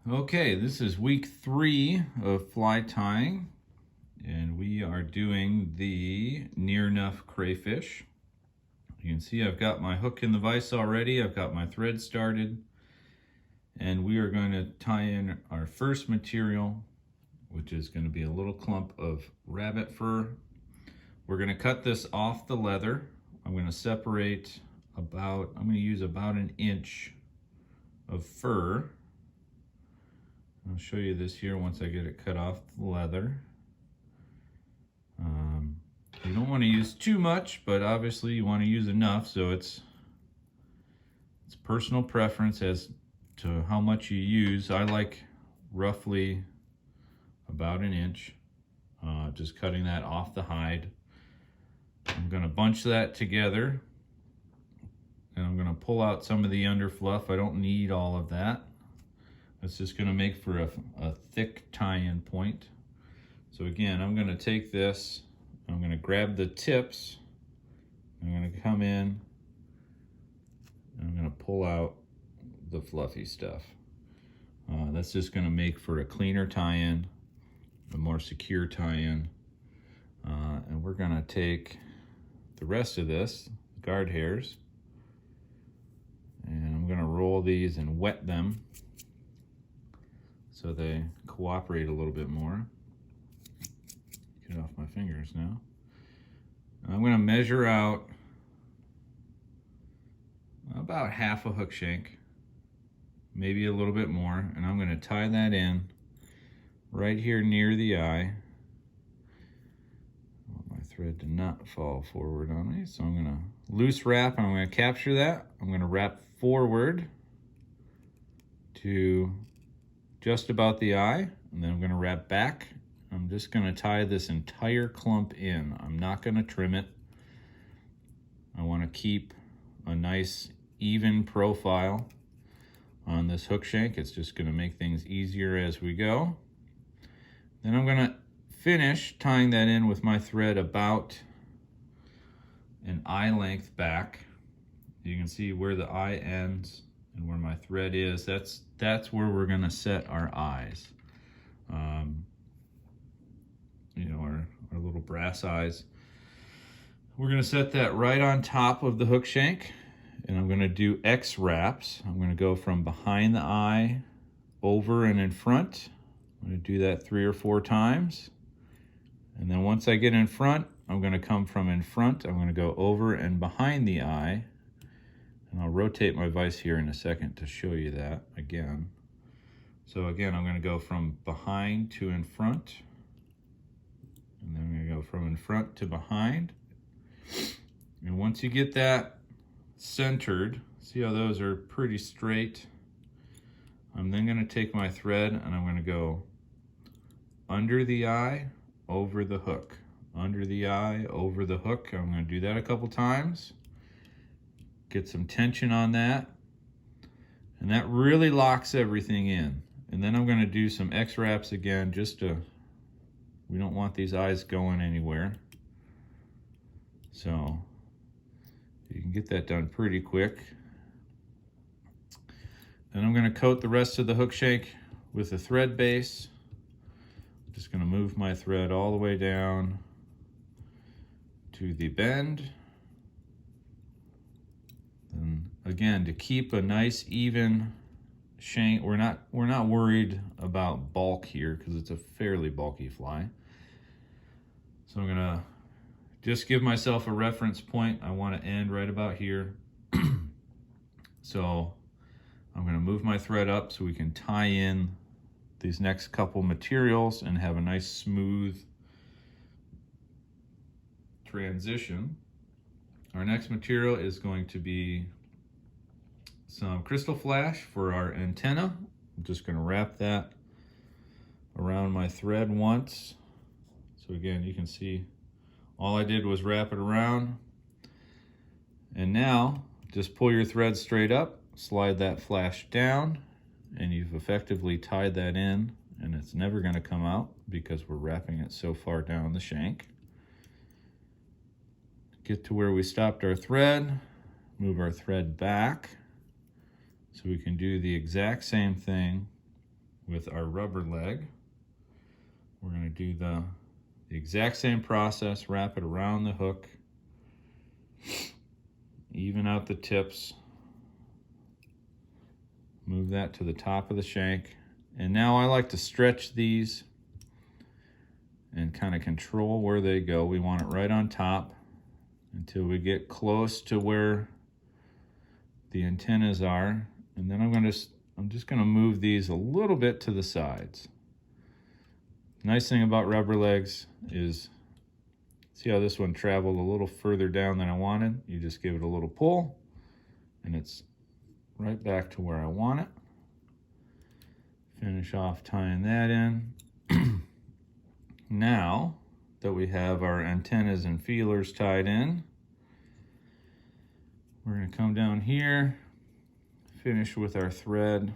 Okay, this is week 3 of fly tying, and we are doing the NearNuff Crayfish. You can see I've got my hook in the vise already, I've got my thread started, and we are going to tie in our first material, which is going to be a little clump of rabbit fur. We're going to cut this off the leather. I'm going to separate I'm going to use about an inch of fur. I'll show you this here once I get it cut off the leather. You don't want to use too much, but obviously you want to use enough, so it's personal preference as to how much you use. I like roughly about an inch, just cutting that off the hide. I'm going to bunch that together, and I'm going to pull out some of the underfluff. I don't need all of that. It's just going to make for a thick tie-in point. So again, I'm going to take this, I'm going to grab the tips, I'm going to come in, and I'm going to pull out the fluffy stuff. That's just going to make for a cleaner tie-in, a more secure tie-in. And we're going to take the rest of this, guard hairs, and I'm going to roll these and wet them so they cooperate a little bit more. Get off my fingers now. I'm going to measure out about half a hook shank, maybe a little bit more, and I'm going to tie that in right here near the eye. I want my thread to not fall forward on me, so I'm going to loose wrap, and I'm going to capture that. I'm going to wrap forward to just about the eye, and then I'm going to wrap back. I'm just going to tie this entire clump in. I'm not going to trim it. I want to keep a nice even profile on this hook shank. It's just going to make things easier as we go. Then I'm going to finish tying that in with my thread about an eye length back. You can see where the eye ends and where my thread is. That's where we're going to set our eyes. You know, our little brass eyes. We're going to set that right on top of the hook shank, and I'm going to do X wraps. I'm going to go from behind the eye over and in front. I'm going to do that 3 or 4 times. And then once I get in front, I'm going to come from in front. I'm going to go over and behind the eye. And I'll rotate my vise here in a second to show you that again. So again, I'm going to go from behind to in front. And then I'm going to go from in front to behind. And once you get that centered, see how those are pretty straight? I'm then going to take my thread and I'm going to go under the eye, over the hook. Under the eye, over the hook. I'm going to do that a couple times. Get some tension on that. And that really locks everything in. And then I'm going to do some X wraps again, just to, we don't want these eyes going anywhere. So you can get that done pretty quick. Then I'm going to coat the rest of the hook shank with a thread base. I'm just going to move my thread all the way down to the bend. And again, to keep a nice even shank, we're not worried about bulk here because it's a fairly bulky fly. So I'm gonna just give myself a reference point. I want to end right about here. So I'm gonna move my thread up so we can tie in these next couple materials and have a nice smooth transition. Our next material is going to be some crystal flash for our antenna. I'm just going to wrap that around my thread once. So again, you can see all I did was wrap it around. And now just pull your thread straight up, slide that flash down, and you've effectively tied that in, and it's never going to come out because we're wrapping it so far down the shank. Get to where we stopped our thread, move our thread back so we can do the exact same thing with our rubber leg. We're going to do the exact same process, wrap it around the hook, even out the tips, move that to the top of the shank. And now I like to stretch these and kind of control where they go. We want it right on top until we get close to where the antennas are. And then I'm just going to move these a little bit to the sides. Nice thing about rubber legs is, see how this one traveled a little further down than I wanted? You just give it a little pull and it's right back to where I want it. Finish off tying that in. Now that we have our antennas and feelers tied in, we're going to come down here, finish with our thread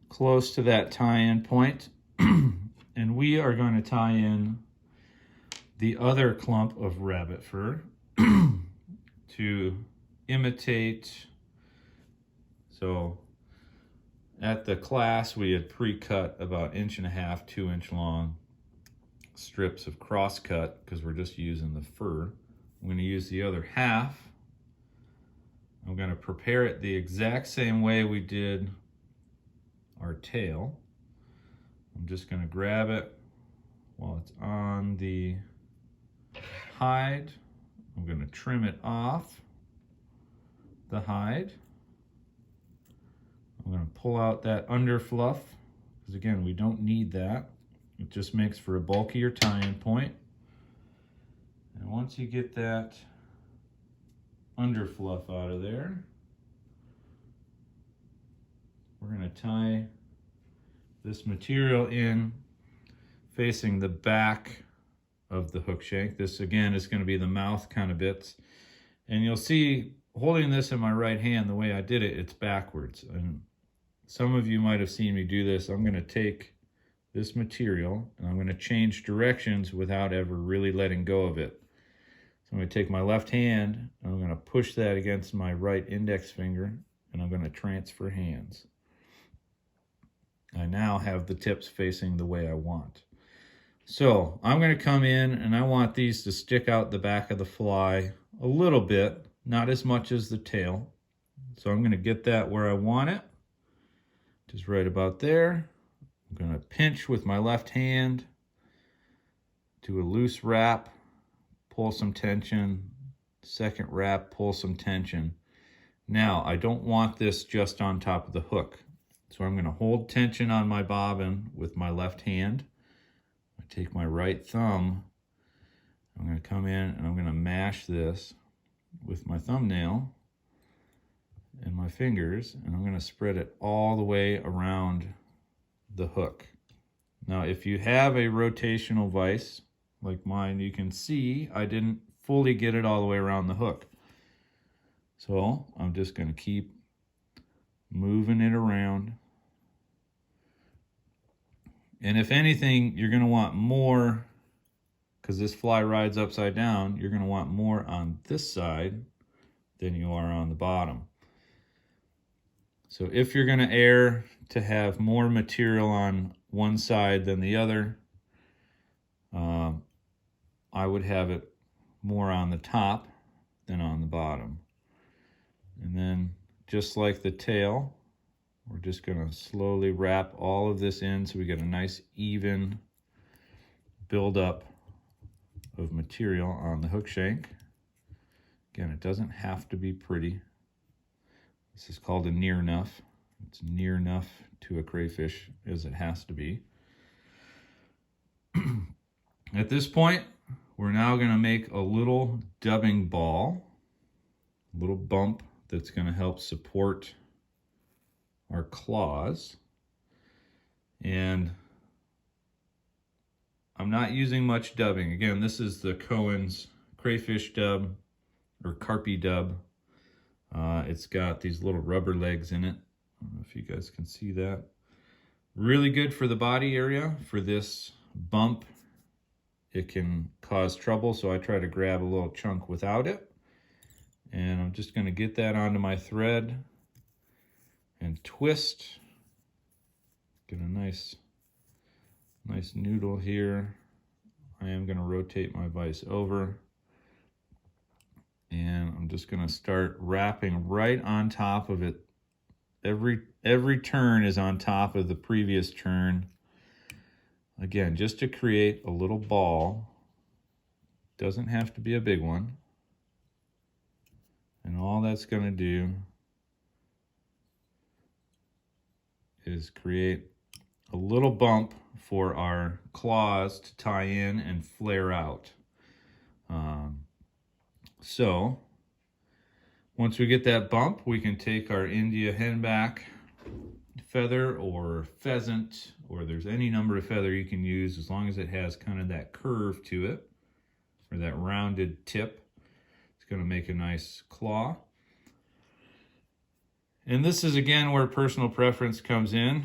close to that tie-in point. And we are going to tie in the other clump of rabbit fur to imitate. So at the class, we had pre-cut about 1.5 to 2-inch long strips of cross-cut because we're just using the fur. I'm going to use the other half. I'm going to prepare it the exact same way we did our tail. I'm just going to grab it while it's on the hide. I'm going to trim it off the hide. I'm going to pull out that under fluff because again, we don't need that. It just makes for a bulkier tie-in point. And once you get that under fluff out of there, we're going to tie this material in facing the back of the hook shank. This again is going to be the mouth kind of bits. And you'll see holding this in my right hand, the way I did it, it's backwards. And some of you might have seen me do this. I'm going to take this material and I'm going to change directions without ever really letting go of it. So I'm going to take my left hand and I'm going to push that against my right index finger and I'm going to transfer hands. I now have the tips facing the way I want. So I'm going to come in and I want these to stick out the back of the fly a little bit, not as much as the tail. So I'm going to get that where I want it, just right about there. I'm going to pinch with my left hand, do a loose wrap, pull some tension, second wrap, pull some tension. Now I don't want this just on top of the hook. So I'm going to hold tension on my bobbin with my left hand. I take my right thumb. I'm going to come in and I'm going to mash this with my thumbnail and my fingers, and I'm going to spread it all the way around the hook. Now, if you have a rotational vise like mine, you can see I didn't fully get it all the way around the hook. So I'm just going to keep moving it around. And if anything, you're going to want more, because this fly rides upside down, you're going to want more on this side than you are on the bottom. So if you're going to err to have more material on one side than the other, I would have it more on the top than on the bottom. And then just like the tail, we're just going to slowly wrap all of this in so we get a nice even buildup of material on the hook shank. Again, it doesn't have to be pretty. This is called a NearNuff. It's near enough to a crayfish as it has to be. At this point, we're now going to make a little dubbing ball, a little bump that's going to help support our claws. And I'm not using much dubbing. Again, this is the Cohen's crayfish dub or carpy dub. It's got these little rubber legs in it. I don't know if you guys can see that. Really good for the body area. For this bump, it can cause trouble, so I try to grab a little chunk without it. And I'm just going to get that onto my thread and twist Get a nice noodle here. I am going to rotate my vise over. And I'm just going to start wrapping right on top of it. Every turn is on top of the previous turn. Again, just to create a little ball. Doesn't have to be a big one. And all that's going to do is create a little bump for our claws to tie in and flare out. So once we get that bump, we can take our India henback feather or pheasant, or there's any number of feather you can use as long as it has kind of that curve to it, or that rounded tip. It's going to make a nice claw. And this is again where personal preference comes in.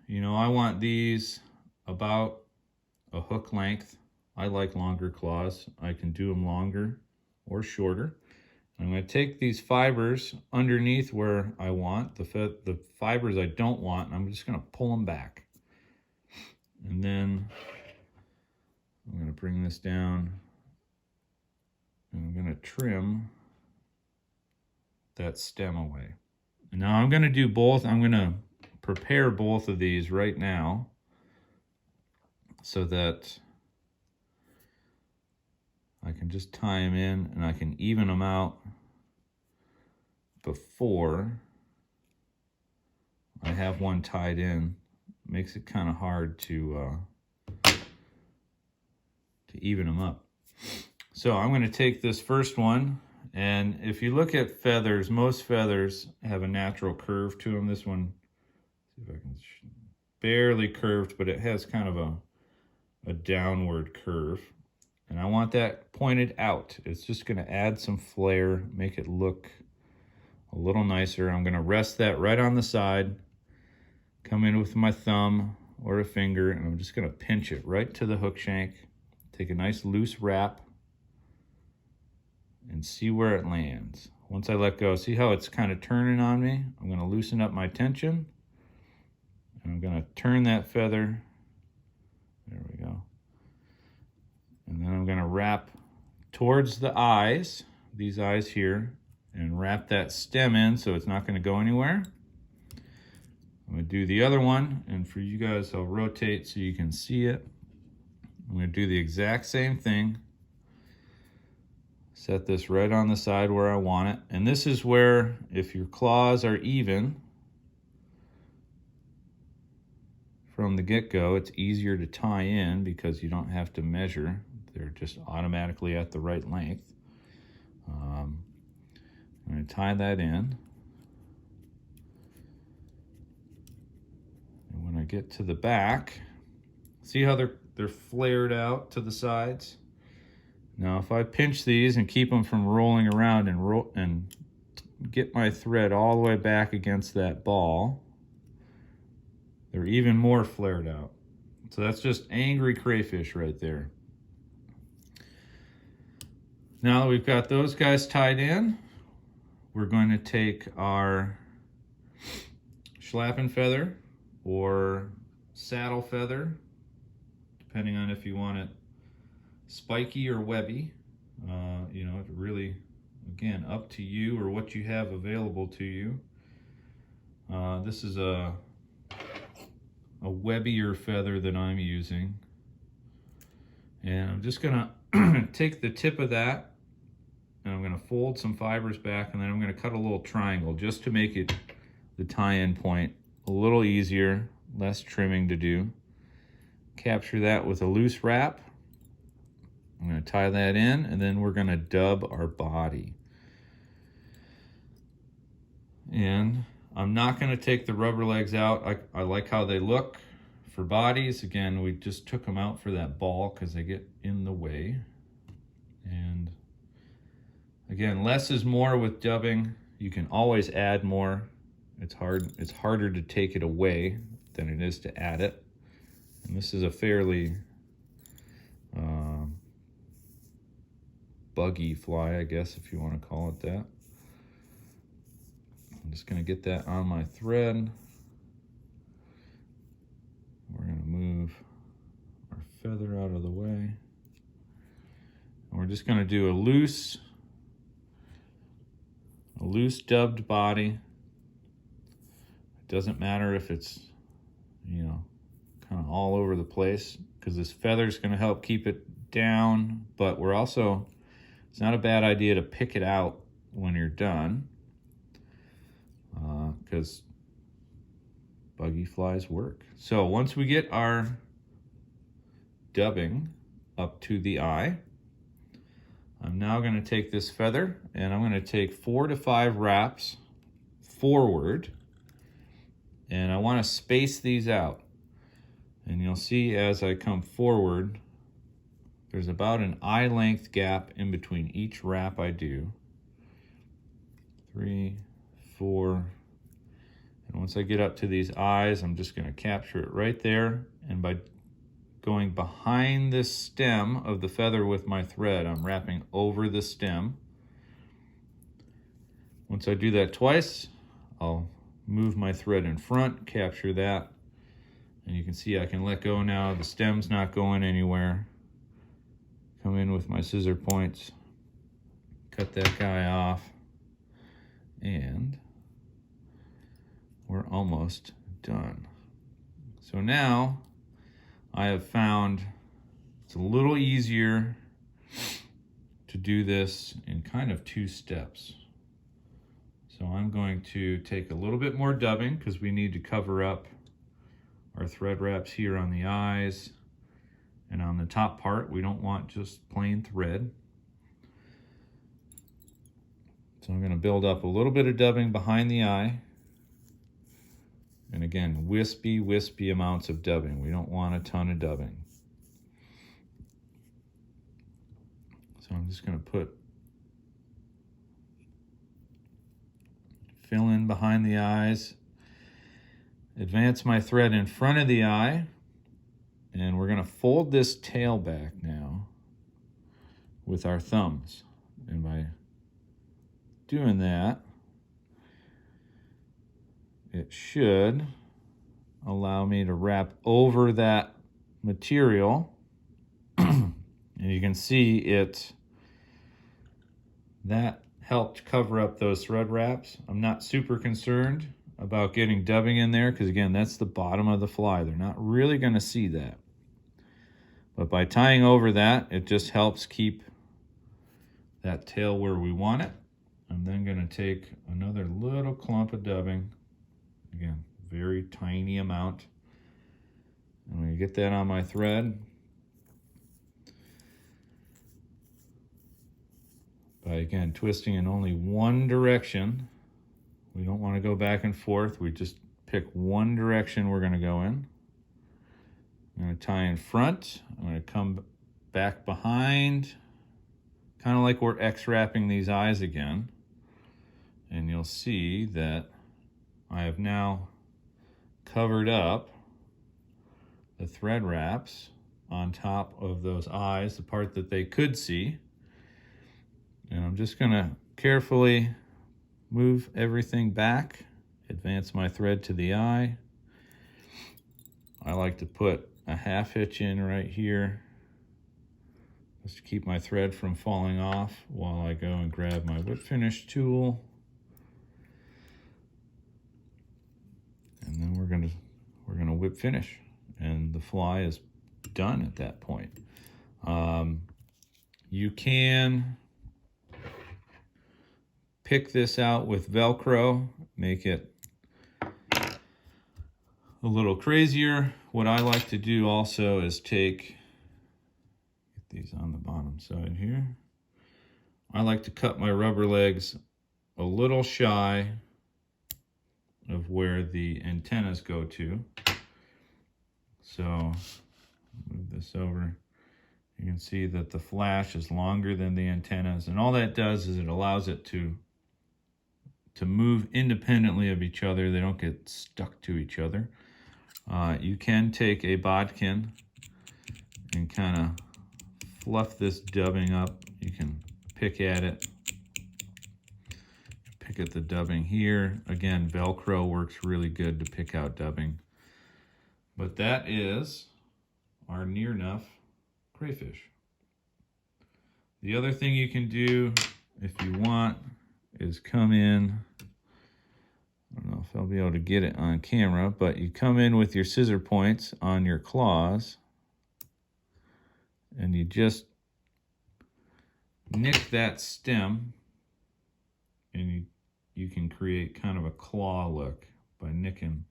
You know, I want these about a hook length. I like longer claws. I can do them longer or shorter. I'm going to take these fibers underneath where I want, the fibers I don't want, and I'm just going to pull them back. And then I'm going to bring this down, and I'm going to trim that stem away. And now I'm going to do both. I'm going to prepare both of these right now so that I can just tie them in and I can even them out before I have one tied in. Makes it kind of hard to even them up. So I'm going to take this first one, and if you look at feathers, most feathers have a natural curve to them. This one, see if I can, barely curved, but it has kind of a downward curve. And I want that pointed out. It's just going to add some flair, make it look a little nicer. I'm going to rest that right on the side, come in with my thumb or a finger, and I'm just going to pinch it right to the hook shank. Take a nice loose wrap and see where it lands. Once I let go, see how it's kind of turning on me? I'm going to loosen up my tension, and I'm going to turn that feather. There we go. And then I'm going to wrap towards the eyes, these eyes here, and wrap that stem in so it's not going to go anywhere. I'm going to do the other one, and for you guys, I'll rotate so you can see it. I'm going to do the exact same thing. Set this right on the side where I want it. And this is where, if your claws are even from the get-go, it's easier to tie in because you don't have to measure. They're just automatically at the right length. I'm going to tie that in. And when I get to the back, see how they're flared out to the sides? Now if I pinch these and keep them from rolling around and get my thread all the way back against that ball, they're even more flared out. So that's just angry crayfish right there. Now that we've got those guys tied in, we're going to take our schlappen feather or saddle feather, depending on if you want it spiky or webby. You know, it really, again, up to you or what you have available to you. This is a webbier feather that I'm using. And I'm just gonna take the tip of that, and I'm gonna fold some fibers back, and then I'm gonna cut a little triangle just to make it, the tie-in point, a little easier, less trimming to do. Capture that with a loose wrap. I'm gonna tie that in, and then we're gonna dub our body. And I'm not gonna take the rubber legs out. I like how they look. For bodies, again, we just took them out for that ball because they get in the way. And again, less is more with dubbing. You can always add more. It's harder to take it away than it is to add it. And this is a fairly buggy fly, I guess, if you want to call it that. I'm just going to get that on my thread. feather out of the way. And we're just going to do a loose dubbed body. It doesn't matter if it's, you know, kind of all over the place, because this feather is going to help keep it down, but we're also, it's not a bad idea to pick it out when you're done, because buggy flies work. So once we get our dubbing up to the eye, I'm now going to take this feather and I'm going to take 4 to 5 wraps forward, and I want to space these out. And you'll see as I come forward, there's about an eye length gap in between each wrap I do. 3, 4, and once I get up to these eyes, I'm just going to capture it right there, and by going behind the stem of the feather with my thread, I'm wrapping over the stem. Once I do that twice, I'll move my thread in front, capture that, and you can see I can let go now. The stem's not going anywhere. Come in with my scissor points, cut that guy off, and we're almost done. So now I have found it's a little easier to do this in kind of 2 steps. So I'm going to take a little bit more dubbing because we need to cover up our thread wraps here on the eyes, and on the top part we don't want just plain thread. So I'm going to build up a little bit of dubbing behind the eye. And again, wispy amounts of dubbing. We don't want a ton of dubbing. So I'm just going to fill in behind the eyes, advance my thread in front of the eye, and we're going to fold this tail back now with our thumbs. And by doing that, it should allow me to wrap over that material. And you can see that helped cover up those thread wraps. I'm not super concerned about getting dubbing in there because, again, that's the bottom of the fly. They're not really going to see that. But by tying over that, it just helps keep that tail where we want it. I'm then going to take another little clump of dubbing. Again, very tiny amount. I'm going to get that on my thread. By, again, twisting in only one direction. We don't want to go back and forth. We just pick one direction we're going to go in. I'm going to tie in front. I'm going to come back behind, kind of like we're X-wrapping these eyes again. And you'll see that I have now covered up the thread wraps on top of those eyes, the part that they could see. And I'm just going to carefully move everything back, advance my thread to the eye. I like to put a half hitch in right here just to keep my thread from falling off while I go and grab my whip finish tool. And then we're gonna whip finish, and the fly is done at that point. You can pick this out with Velcro, make it a little crazier. What I like to do also is get these on the bottom side here. I like to cut my rubber legs a little shy of where the antennas go to. So move this over. You can see that the flash is longer than the antennas, and all that does is it allows it to move independently of each other. They don't get stuck to each other. You can take a bodkin and kind of fluff this dubbing up. You can pick at it. Pick at the dubbing here. Again, Velcro works really good to pick out dubbing. But that is our NearNuff Crayfish. The other thing you can do if you want is come in, I don't know if I'll be able to get it on camera, but you come in with your scissor points on your claws and you just nick that stem, and you can create kind of a claw look by nicking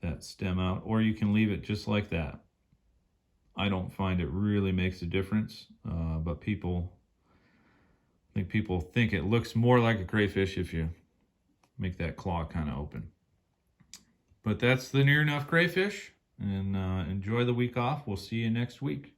that stem out, or you can leave it just like that. I don't find it really makes a difference, but people think it looks more like a crayfish if you make that claw kind of open. But that's the NearNuff Crayfish, and enjoy the week off. We'll see you next week.